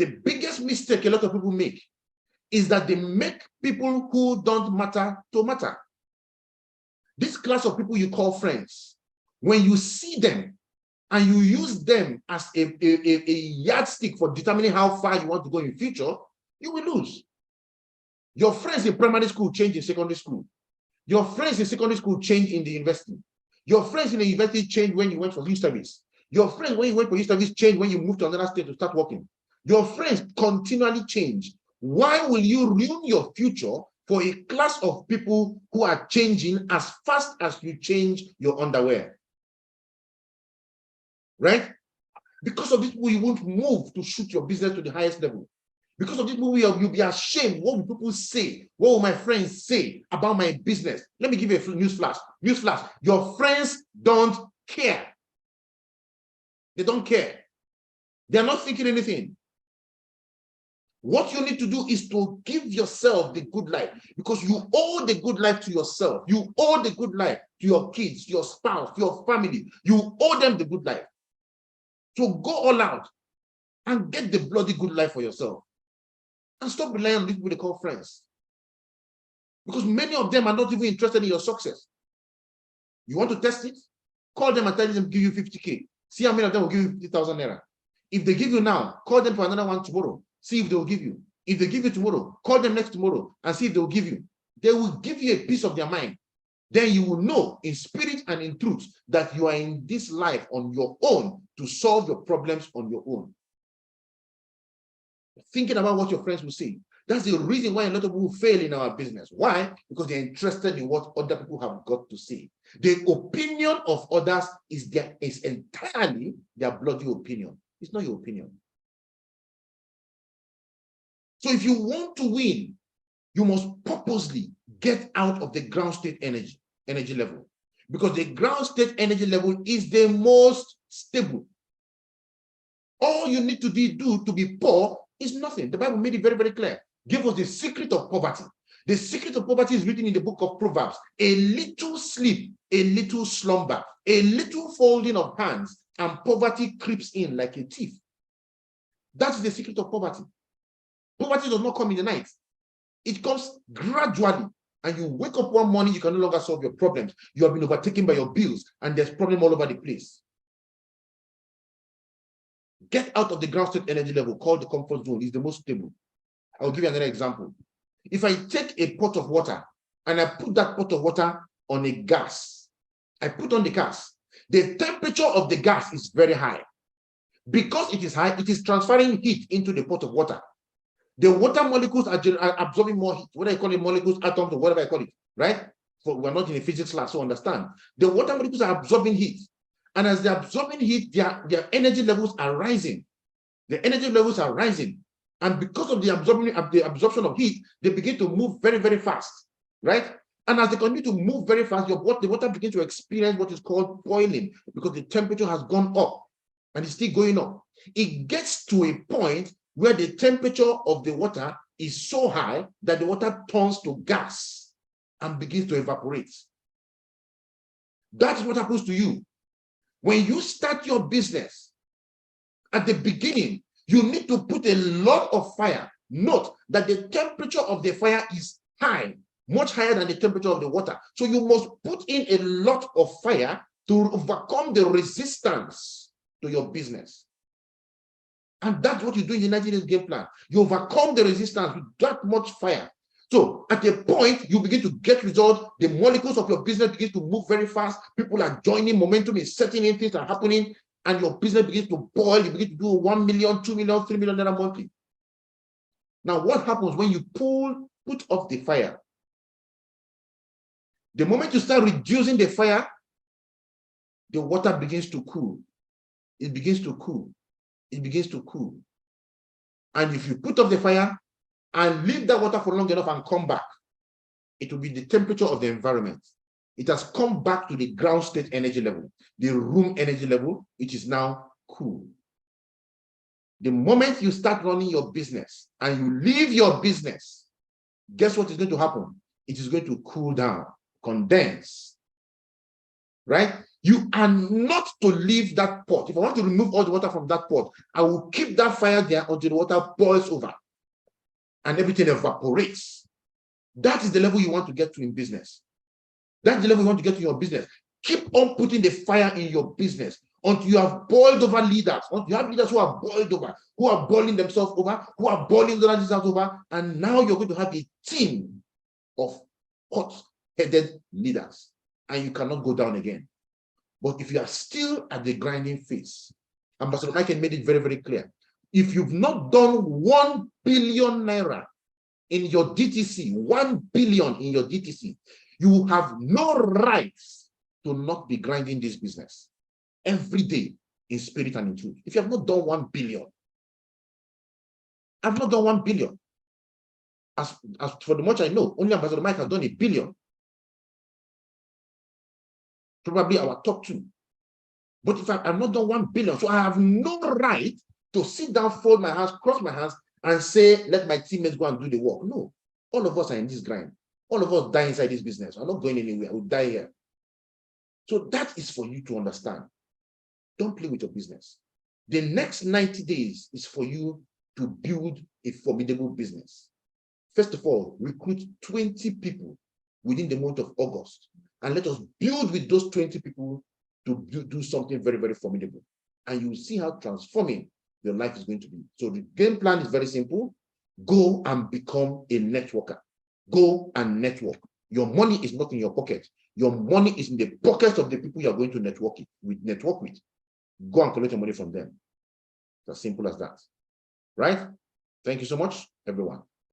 The biggest mistake a lot of people make is that they make people who don't matter to matter. This class of people you call friends, when you see them and you use them as a yardstick for determining how far you want to go in future, you will lose. Your friends in primary school change in secondary school. Your friends in secondary school change in the university. Your friends in the university change when you went for youth service. Your friends when you went for youth service change when you moved to another state to start working. Your friends continually change. Why will you ruin your future for a class of people who are changing as fast as you change your underwear? Right? Because of this, you won't move to shoot your business to the highest level. Because of this movie, you'll be ashamed. What will people say? What will my friends say about my business? Let me give you a news flash. News flash. Your friends don't care. They don't care. They're not thinking anything. What you need to do is to give yourself the good life, because you owe the good life to yourself. You owe the good life to your kids, your spouse, your family. You owe them the good life. So go all out and get the bloody good life for yourself. And stop relying on these people they call friends. Because many of them are not even interested in your success. You want to test it? Call them and tell them to give you 50K. See how many of them will give you 50,000 naira. If they give you now, call them for another one tomorrow. See if they will give you. If they give you tomorrow, call them next tomorrow and see if they will give you. They will give you a piece of their mind. Then you will know in spirit and in truth that you are in this life on your own to solve your problems on your own. Thinking about what your friends will say. That's the reason why a lot of people fail in our business. Why? Because they're interested in what other people have got to say. The opinion of others is entirely their bloody opinion. It's not your opinion. So if you want to win, you must purposely get out of the ground state energy level, because the ground state energy level is the most stable. All you need to do to be poor is nothing. The Bible made it very, very clear. Give us the secret of poverty. The secret of poverty is written in the book of Proverbs. A little sleep, a little slumber, a little folding of hands, and poverty creeps in like a thief. That's the secret of poverty. Poverty does not come in the night. It comes gradually. And you wake up one morning, you can no longer solve your problems. You have been overtaken by your bills, and there's problem all over the place. Get out of the ground state energy level called the comfort zone. It's the most stable. I'll give you another example. If I take a pot of water and I put that pot of water on a gas, I put on the gas, the temperature of the gas is very high. Because it is high, it is transferring heat into the pot of water. The water molecules are absorbing more heat, whether I call it molecules, atoms, or whatever I call it, right? We're not in a physics class, so understand. The water molecules are absorbing heat. And as they're absorbing heat, their energy levels are rising. The energy levels are rising. And because of the absorption of heat, they begin to move very, very fast, right? And as they continue to move very fast, the water begins to experience what is called boiling, because the temperature has gone up and it's still going up. It gets to a point where the temperature of the water is so high that the water turns to gas and begins to evaporate. That's what happens to you. When you start your business, at the beginning, you need to put a lot of fire. Note that the temperature of the fire is high, much higher than the temperature of the water. So you must put in a lot of fire to overcome the resistance to your business. And that's what you do in the 90 days game plan. You overcome the resistance with that much fire. So at a point, you begin to get results. The molecules of your business begin to move very fast. People are joining, momentum is setting in, things are happening, and your business begins to boil. You begin to do 1 million, 2 million, 3 million naira monthly. Now, what happens when you put off the fire? The moment you start reducing the fire, the water begins to cool. It begins to cool. It begins to cool. And if you put off the fire and leave that water for long enough and come back, it will be the temperature of the environment. It has come back to the ground state energy level, the room energy level, which is now cool. The moment you start running your business and you leave your business, guess what is going to happen? It is going to cool down, condense, right? You are not to leave that pot. If I want to remove all the water from that pot, I will keep that fire there until the water boils over and everything evaporates. That is the level you want to get to in business. That's the level you want to get to your business. Keep on putting the fire in your business until you have boiled over leaders. Until you have leaders who are boiled over, who are boiling themselves over, who are boiling the others over, and now you're going to have a team of hot-headed leaders, and you cannot go down again. But if you are still at the grinding phase, Ambassador Michael made it very, very clear. If you've not done 1 billion naira in your DTC, 1 billion in your DTC, you have no rights to not be grinding this business every day in spirit and in truth. If you have not done 1 billion, I've not done 1 billion. As for the much I know, only Ambassador Mike has done 1 billion. Probably our top 2. But if I've not done 1 billion, so I have no right to sit down, fold my hands, cross my hands, and say, let my teammates go and do the work. No, all of us are in this grind. All of us die inside this business. I'm not going anywhere. We'll die here. So that is for you to understand. Don't play with your business. The next 90 days is for you to build a formidable business. First of all, recruit 20 people within the month of August, and let us build with those 20 people to do something very, very formidable. And you will see how transforming your life is going to be. So the game plan is very simple. Go and become a networker. Go and network. Your money is not in your pocket. Your money is in the pockets of the people you are going to network with. Go and collect your money from them. It's as simple as that. Right? Thank you so much, everyone.